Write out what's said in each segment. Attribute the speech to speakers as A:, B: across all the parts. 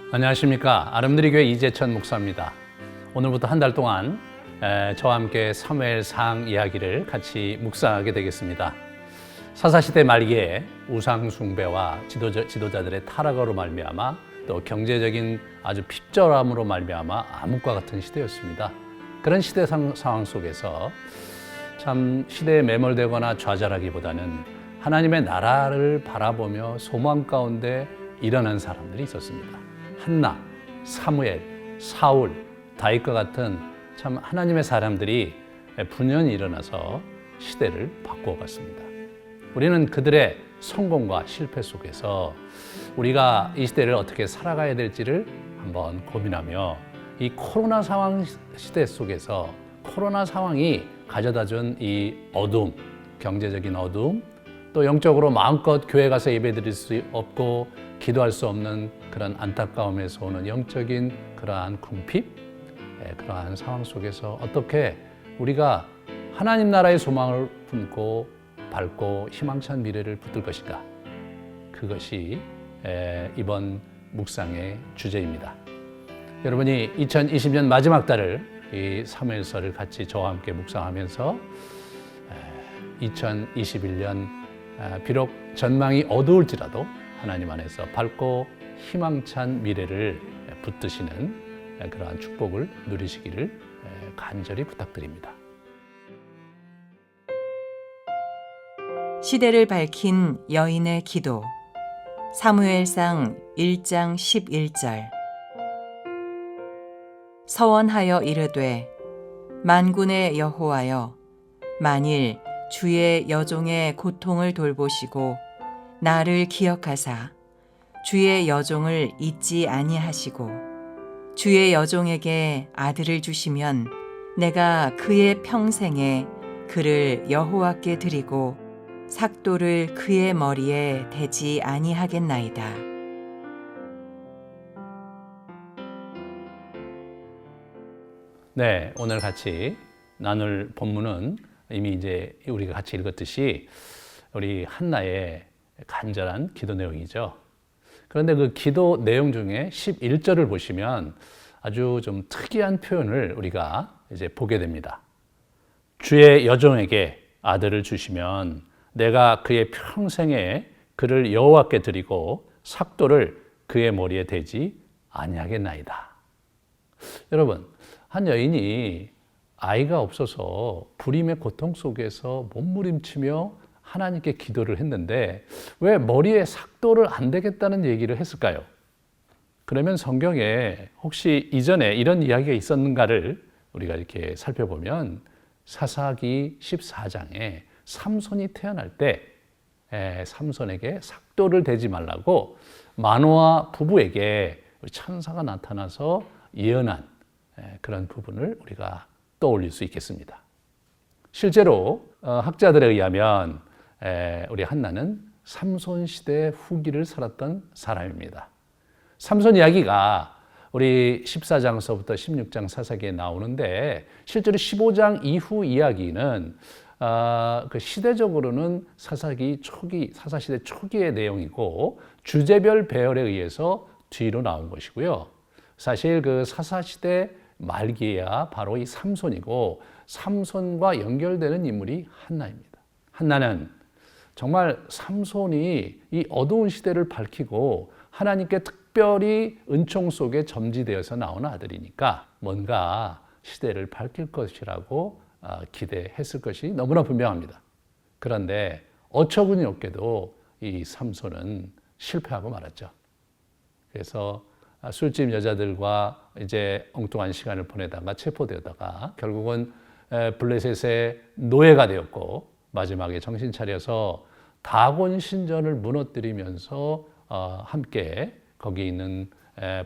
A: 안녕하십니까. 아름드리교회 이재천 목사입니다. 오늘부터 한 달 동안 저와 함께 사무엘상 이야기를 같이 묵상하게 되겠습니다. 사사시대 말기에 우상 숭배와 지도자들의 타락으로 말미암아 또 경제적인 아주 핍절함으로 말미암아 암흑과 같은 시대였습니다. 그런 시대 상황 속에서 참 시대에 매몰되거나 좌절하기보다는 하나님의 나라를 바라보며 소망 가운데 일어난 사람들이 있었습니다. 한나, 사무엘, 사울, 다윗과 같은 참 하나님의 사람들이 분연히 일어나서 시대를 바꾸어 갔습니다. 우리는 그들의 성공과 실패 속에서 우리가 이 시대를 어떻게 살아가야 될지를 한번 고민하며 이 코로나 상황 시대 속에서 코로나 상황이 가져다준 이 어둠, 경제적인 어둠, 또 영적으로 마음껏 교회 가서 예배드릴 수 없고 기도할 수 없는 그런 안타까움에서 오는 영적인 그러한 궁핍, 그러한 상황 속에서 어떻게 우리가 하나님 나라의 소망을 품고 밝고 희망찬 미래를 붙들 것인가? 그것이 이번 묵상의 주제입니다. 여러분이 2020년 마지막 달을 이 사무엘서를 같이 저와 함께 묵상하면서 2021년 비록 전망이 어두울지라도 하나님 안에서 밝고 희망찬 미래를 붙드시는 그러한 축복을 누리시기를 간절히 부탁드립니다.
B: 시대를 밝힌 여인의 기도. 사무엘상 1장 11절. 서원하여 이르되 만군의 여호와여, 만일 주의 여종의 고통을 돌보시고 나를 기억하사 주의 여종을 잊지 아니하시고 주의 여종에게 아들을 주시면 내가 그의 평생에 그를 여호와께 드리고 삭도를 그의 머리에 대지 아니하겠나이다.
A: 네, 오늘 같이 나눌 본문은 이미 이제 우리가 같이 읽었듯이 우리 한나의 간절한 기도 내용이죠. 그런데 그 기도 내용 중에 11절을 보시면 아주 좀 특이한 표현을 우리가 이제 보게 됩니다. 주의 여종에게 아들을 주시면 내가 그의 평생에 그를 여호와께 드리고 삭도를 그의 머리에 대지 아니하겠나이다. 여러분, 한 여인이 아이가 없어서 불임의 고통 속에서 몸부림치며 하나님께 기도를 했는데 왜 머리에 삭도를 안 되겠다는 얘기를 했을까요? 그러면 성경에 혹시 이전에 이런 이야기가 있었는가를 우리가 이렇게 살펴보면 사사기 14장에 삼손이 태어날 때 삼손에게 삭도를 대지 말라고 마노아 부부에게 천사가 나타나서 예언한 그런 부분을 우리가 떠올릴 수 있겠습니다. 실제로 학자들에 의하면 우리 한나는 삼손 시대 후기를 살았던 사람입니다. 삼손 이야기가 우리 14장서부터 16장 사사기에 나오는데 실제로 15장 이후 이야기는 그 시대적으로는 사사시대 초기의 내용이고 주제별 배열에 의해서 뒤로 나온 것이고요. 사실 그 사사시대 말기야 바로 이 삼손이고 삼손과 연결되는 인물이 한나입니다. 한나는 정말 삼손이 이 어두운 시대를 밝히고 하나님께 특별히 은총 속에 점지되어서 나온 아들이니까 뭔가 시대를 밝힐 것이라고 기대했을 것이 너무나 분명합니다. 그런데 어처구니 없게도 이 삼손은 실패하고 말았죠. 그래서 술집 여자들과 이제 엉뚱한 시간을 보내다가 체포되다가 결국은 블레셋의 노예가 되었고 마지막에 정신 차려서 다곤 신전을 무너뜨리면서 함께 거기 있는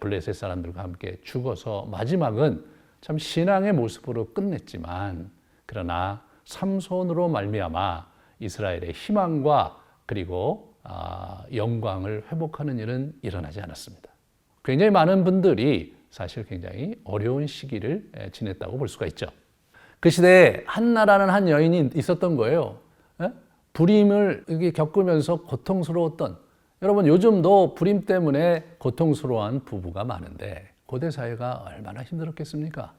A: 블레셋 사람들과 함께 죽어서 마지막은 참 신앙의 모습으로 끝냈지만 그러나 삼손으로 말미암아 이스라엘의 희망과 그리고 영광을 회복하는 일은 일어나지 않았습니다. 굉장히 많은 분들이 사실 굉장히 어려운 시기를 지냈다고 볼 수가 있죠. 그 시대에 한나라는 한 여인이 있었던 거예요. 불임을 겪으면서 고통스러웠던 여러분 요즘도 불임 때문에 고통스러워한 부부가 많은데 고대 사회가 얼마나 힘들었겠습니까?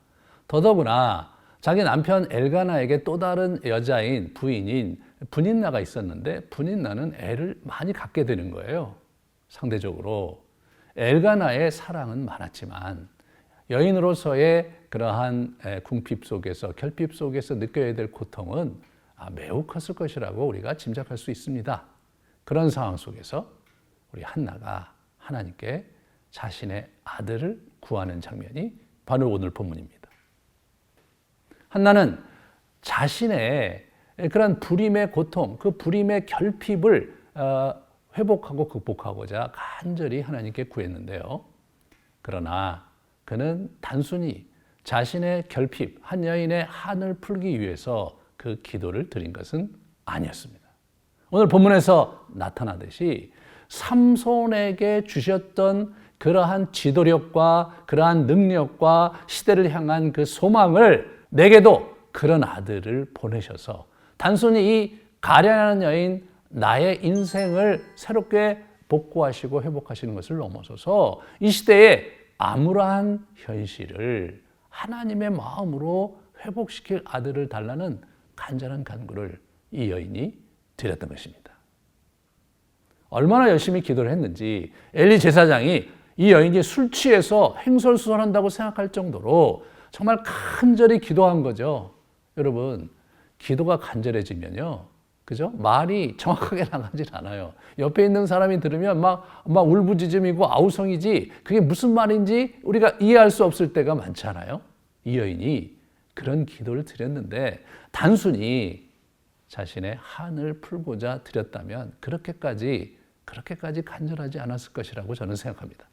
A: 더더구나 자기 남편 엘가나에게 또 다른 여자인 부인인 분인나가 있었는데 분인나는 애를 많이 갖게 되는 거예요. 상대적으로 엘가나의 사랑은 많았지만 여인으로서의 그러한 궁핍 속에서 결핍 속에서 느껴야 될 고통은 매우 컸을 것이라고 우리가 짐작할 수 있습니다. 그런 상황 속에서 우리 한나가 하나님께 자신의 아들을 구하는 장면이 바로 오늘 본문입니다. 한나는 자신의 그런 불임의 고통, 그 불임의 결핍을 회복하고 극복하고자 간절히 하나님께 구했는데요. 그러나 그는 단순히 자신의 결핍, 한 여인의 한을 풀기 위해서 그 기도를 드린 것은 아니었습니다. 오늘 본문에서 나타나듯이 삼손에게 주셨던 그러한 지도력과 그러한 능력과 시대를 향한 그 소망을 내게도 그런 아들을 보내셔서 단순히 이 가련한 여인 나의 인생을 새롭게 복구하시고 회복하시는 것을 넘어서서 이 시대에 암울한 현실을 하나님의 마음으로 회복시킬 아들을 달라는 간절한 간구를 이 여인이 드렸던 것입니다. 얼마나 열심히 기도를 했는지 엘리 제사장이 이 여인이 술 취해서 횡설수설한다고 생각할 정도로 정말 간절히 기도한 거죠. 여러분, 기도가 간절해지면요, 그죠? 말이 정확하게 나가질 않아요. 옆에 있는 사람이 들으면 막 울부짖음이고 아우성이지 그게 무슨 말인지 우리가 이해할 수 없을 때가 많잖아요. 이 여인이 그런 기도를 드렸는데 단순히 자신의 한을 풀고자 드렸다면 그렇게까지 간절하지 않았을 것이라고 저는 생각합니다.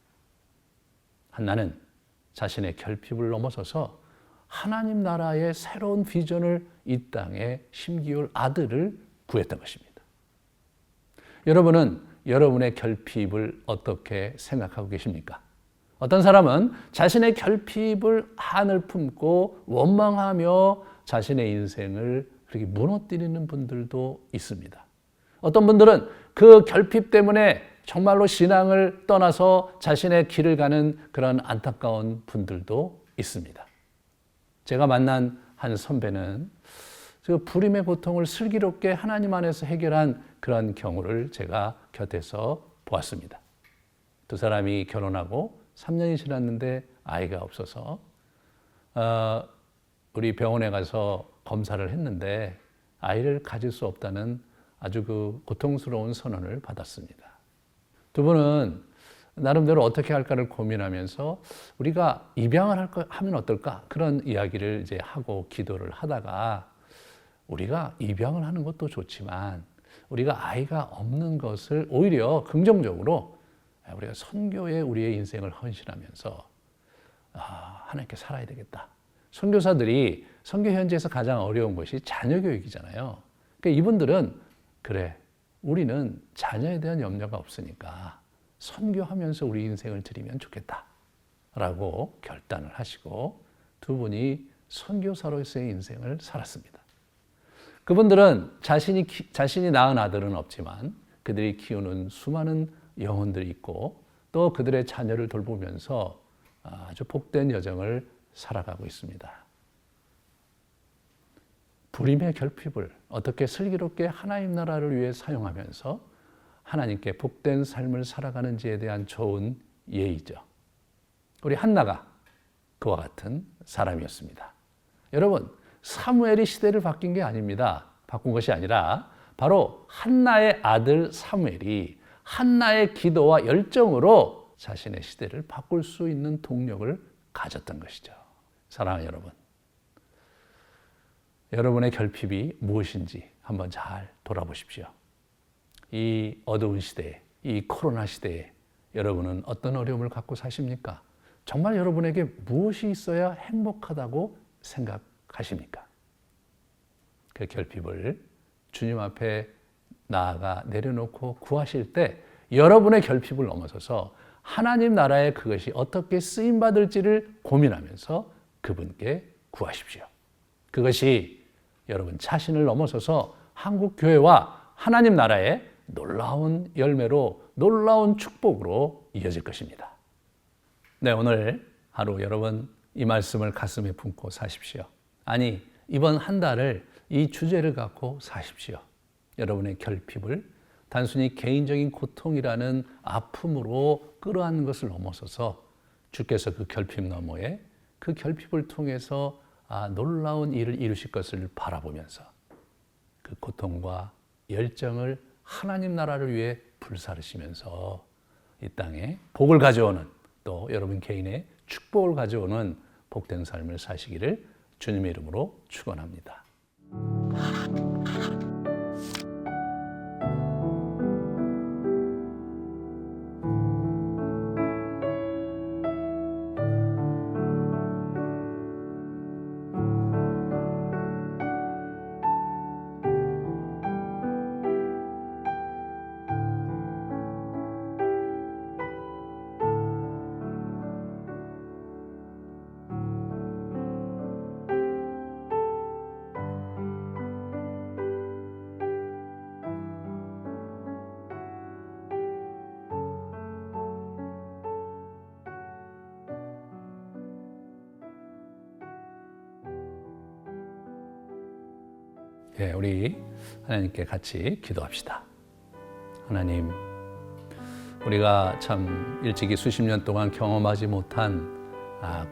A: 한나는 자신의 결핍을 넘어서서 하나님 나라의 새로운 비전을 이 땅에 심기울 아들을 구했던 것입니다. 여러분은 여러분의 결핍을 어떻게 생각하고 계십니까? 어떤 사람은 자신의 결핍을 한을 품고 원망하며 자신의 인생을 그렇게 무너뜨리는 분들도 있습니다. 어떤 분들은 그 결핍 때문에 정말로 신앙을 떠나서 자신의 길을 가는 그런 안타까운 분들도 있습니다. 제가 만난 한 선배는 그 불임의 고통을 슬기롭게 하나님 안에서 해결한 그런 경우를 제가 곁에서 보았습니다. 두 사람이 결혼하고 3년이 지났는데 아이가 없어서 우리 병원에 가서 검사를 했는데 아이를 가질 수 없다는 아주 그 고통스러운 선언을 받았습니다. 두 분은 나름대로 어떻게 할까를 고민하면서 우리가 입양을 하면 어떨까? 그런 이야기를 이제 하고 기도를 하다가 우리가 입양을 하는 것도 좋지만 우리가 아이가 없는 것을 오히려 긍정적으로 우리가 선교에 우리의 인생을 헌신하면서 하나님께 살아야 되겠다. 선교사들이 선교 현지에서 가장 어려운 것이 자녀 교육이잖아요. 그러니까 이분들은 그래, 우리는 자녀에 대한 염려가 없으니까 선교하면서 우리 인생을 드리면 좋겠다라고 결단을 하시고 두 분이 선교사로서의 인생을 살았습니다. 그분들은 자신이 낳은 아들은 없지만 그들이 키우는 수많은 영혼들이 있고 또 그들의 자녀를 돌보면서 아주 복된 여정을 살아가고 있습니다. 불임의 결핍을 어떻게 슬기롭게 하나님 나라를 위해 사용하면서 하나님께 복된 삶을 살아가는지에 대한 좋은 예의죠. 우리 한나가 그와 같은 사람이었습니다. 여러분, 사무엘이 시대를 바뀐 게 아닙니다. 바꾼 것이 아니라 바로 한나의 아들 사무엘이 한나의 기도와 열정으로 자신의 시대를 바꿀 수 있는 동력을 가졌던 것이죠. 사랑하는 여러분, 여러분의 결핍이 무엇인지 한번 잘 돌아보십시오. 이 어두운 시대에, 이 코로나 시대에 여러분은 어떤 어려움을 갖고 사십니까? 정말 여러분에게 무엇이 있어야 행복하다고 생각하십니까? 그 결핍을 주님 앞에 나아가 내려놓고 구하실 때 여러분의 결핍을 넘어서서 하나님 나라에 그것이 어떻게 쓰임받을지를 고민하면서 그분께 구하십시오. 그것이 여러분 자신을 넘어서서 한국 교회와 하나님 나라의 놀라운 열매로 놀라운 축복으로 이어질 것입니다. 네, 오늘 하루 여러분 이 말씀을 가슴에 품고 사십시오. 아니, 이번 한 달을 이 주제를 갖고 사십시오. 여러분의 결핍을 단순히 개인적인 고통이라는 아픔으로 끌어안는 것을 넘어서서 주께서 그 결핍 너머에 그 결핍을 통해서 놀라운 일을 이루실 것을 바라보면서 그 고통과 열정을 하나님 나라를 위해 불사르시면서 이 땅에 복을 가져오는, 또 여러분 개인의 축복을 가져오는 복된 삶을 사시기를 주님의 이름으로 축원합니다. 예, 우리 하나님께 같이 기도합시다. 하나님, 우리가 참 일찍이 수십 년 동안 경험하지 못한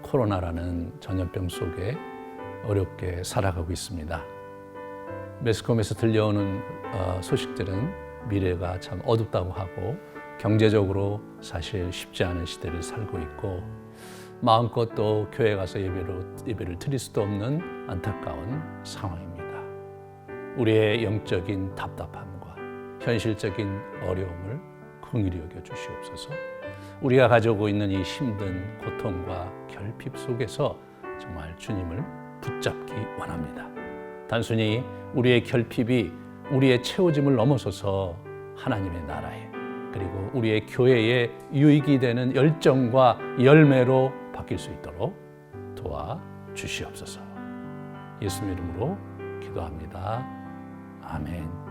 A: 코로나라는 전염병 속에 어렵게 살아가고 있습니다. 매스컴에서 들려오는 소식들은 미래가 참 어둡다고 하고 경제적으로 사실 쉽지 않은 시대를 살고 있고 마음껏 또 교회 가서 예배를 드릴 수도 없는 안타까운 상황입니다. 우리의 영적인 답답함과 현실적인 어려움을 긍휼히 여겨 주시옵소서. 우리가 가지고 있는 이 힘든 고통과 결핍 속에서 정말 주님을 붙잡기 원합니다. 단순히 우리의 결핍이 우리의 채워짐을 넘어서서 하나님의 나라에, 그리고 우리의 교회에 유익이 되는 열정과 열매로 바뀔 수 있도록 도와주시옵소서. 예수님 이름으로 기도합니다. 아멘.